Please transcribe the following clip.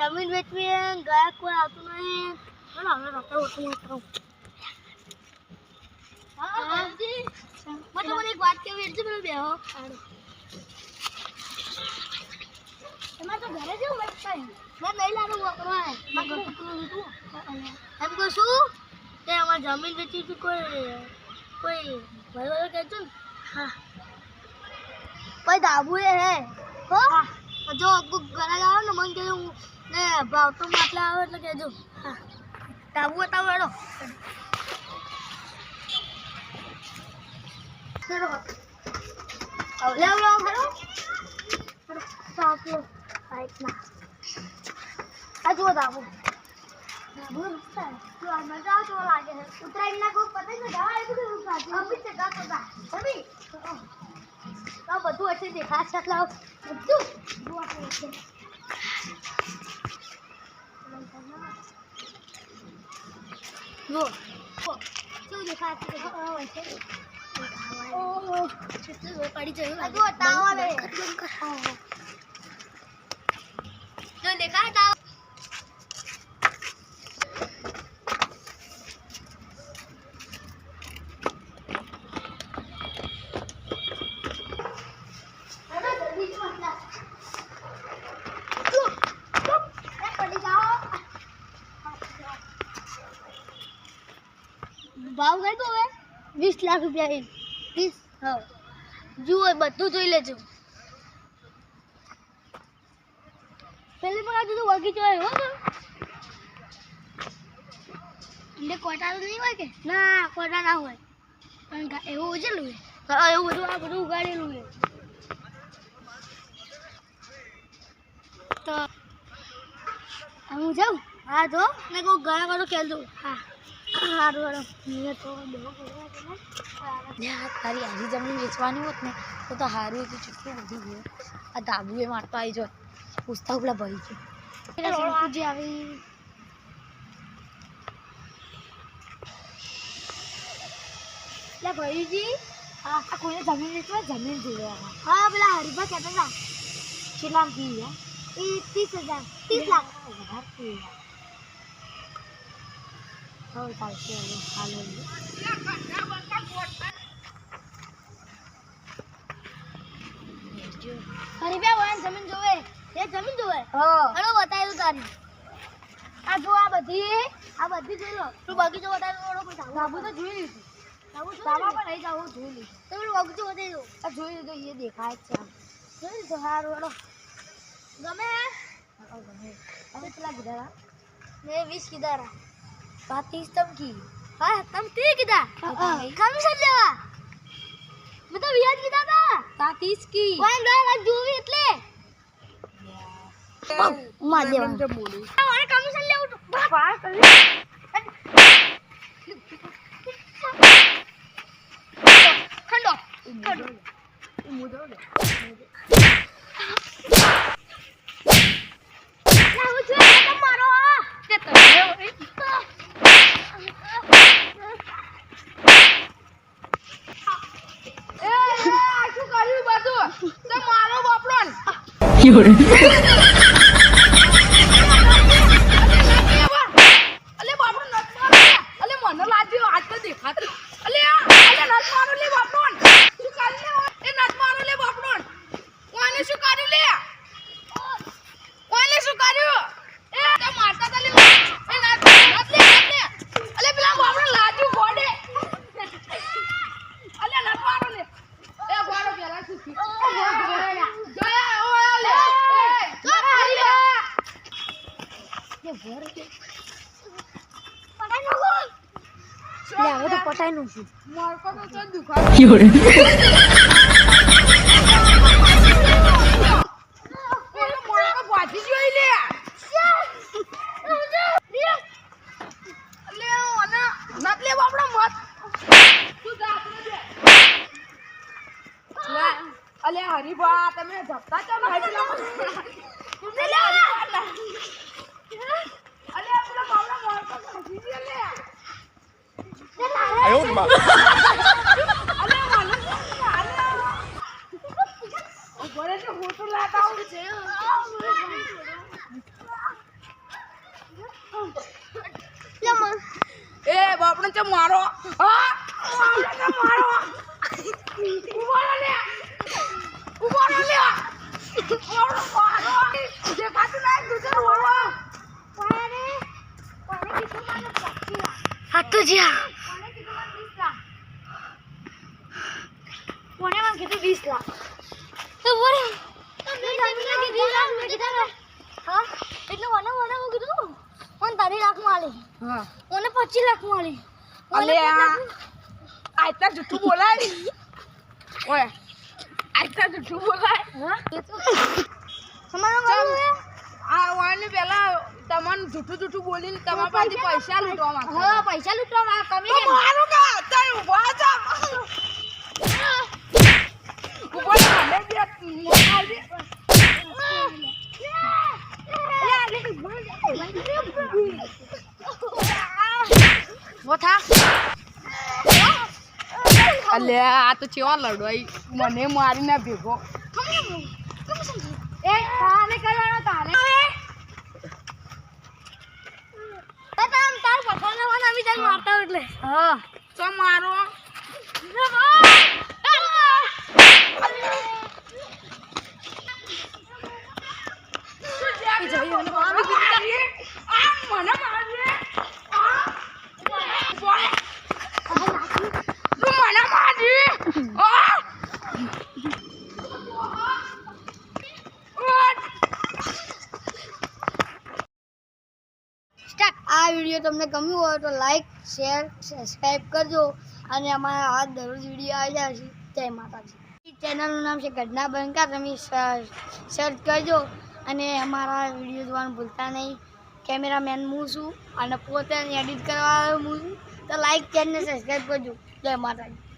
જમીન વેચવી ગયા કોઈ આવતું નહીં. ચલો હવે રાત્રે ઓછું કરું. હા જી મને એક વાત કેવી છે પેલો બેહો તમારે તો ઘરે જેવું મત થાય. મેં નહીં લાગુ વકરવા એમ કહું છું કે અમારે જમીન વેચી હતી કોઈ ભાઈ કહેજો ને. હા ભાઈ ધાબુ એ હે હો જો ઘરે આવો ને મને કહેજો ને ભાવ તો માટલા આવે એટલે કહેજો. હા ધાબુ બતાવો એડો આ જુઓ ધાબુ મજા આવતો લાગે છે. ઉત્તરાયણ ના કોઈ પતંગ જવા બધું હશે દેખાશે એટલે બધું શું દેખાશે પડી જયું જો દેખાય ભાવ કઈ તો હવે 20 લાખ રૂપિયા 20. હા જુઓ બધું જોઈ લેજો. પેલી પણ આજુ તો બગીચો હોય હો એટલે કોટા તો નહીં હોય કે ના કોટા ના હોય પણ એવું ઉજેલું હોય. એવું બધું આ બધું ઉગાડેલું હોય તો હું જાઉં. હા જો ને કોઈ ઘણા ઘણું ખેલતું. હા સારું તારી આજી જમીન વેચવાની હોત ને તો સારું હતું. કેટલું બધું ગયું આ ધાબુ એ મારતો આવી જોત પૂછતા પેલા ભાઈ છે આવી એટલે ભાઈજી હા કોઈને જમીન વેચવા જમીન જોવા. હા પેલા હરીભા કહેતા હતા કેટલા કી એ 30,000 30 લાખ હવે ચાલશે હાલો હરીભા વાન જમીન જોવે એ જમીન જોવે. હા હલો બતાવ્યું તારી આ જો આ બધી જોઈ લો. તું બગીચો બતાવ્યો કોઈ ધાબુ તો જોઈ લીધું. ધાબા પણ નહીં જાવ જોઈ લીધું. તો પેલું બગીચો બતાવી દો. આ જોઈ લીધું એ દેખાય છે આમ જોઈ લીધું. સારું હલો ગમે ગમે હવે પેલા કીધા મેં 20 કીધા 30 તમ કી. હા તમ 30 કીધા કમિશન લેવા મેં તો વ્યાજ કીધા હતા 30 કી કોઈ 10 લાખ જોવી એટલે માર દેવાનું મને કમિશન લેવું પાર કરી ખંડો મુદો લે લાવ જો મારો કે તો પટાઈ નું છું મારકો તો ચન દુખા યોરે ઓલો મારકો બાજી જોઈ લે લે ઓના નત લે બાપડો મત તું દાખલો દે અલે હરીબા તમે ધક્કા ચમ હાજી લાવો અલે પેલા બાપડો મારકો બાજી લે આયો માં અલે માનો અલે ઓરે તો હોટલ લાતા આવું છે આપણે ચમ મારો હા આપણે મારો ઉભો લે મારો જે ખાતું ના દુસર હોવા કોને કીધું મને 25 લાખ હા તો જ્યા કોને કીધું મને 20 લાખ કોને મને કીધું 20 લાખ તો બોલ તમે તમને કીધું 20 લાખ કીધા હા એટલે મને કીધું મને 30 લાખ મળી હા મને 25 લાખ મળી અલે આટલા જૂઠું બોલાય ઓય આટલા જૂઠું બોલાય હા એ તો તમારો આ વાને પેલા તમને જૂઠું બોલીને તમારા પાસેથી પૈસા લૂંટવા માંગતા હા પૈસા લૂંટવા માંગ તમે મારું કા અત્યારે ઉભા જા ઉભા જા લે બે મોબાઈલ દે વોથા અલે આ તો ચેવા લડવાઈ મને મારીને ભેગો એ તારે કરવાનો તારે તાર પકડને મને આવી જાય મારતા એટલે હા તો મારો આ વિડીયો તમને ગમ્યું હોય તો લાઈક શેર સબસ્ક્રાઈબ કરજો અને અમારા આ દરરોજ વિડીયો આવી જાય છે જય માતાજી ચેનલનું નામ છે ગઢના બંકા તમે સર્ચ કરજો અને અમારા વિડીયો જોવાનું ભૂલતા નહીં કેમેરામેન હું છું અને પોતે એડિટ કરવા હું છું તો લાઈક ચેનલને સબસ્ક્રાઈબ કરજો જય માતાજી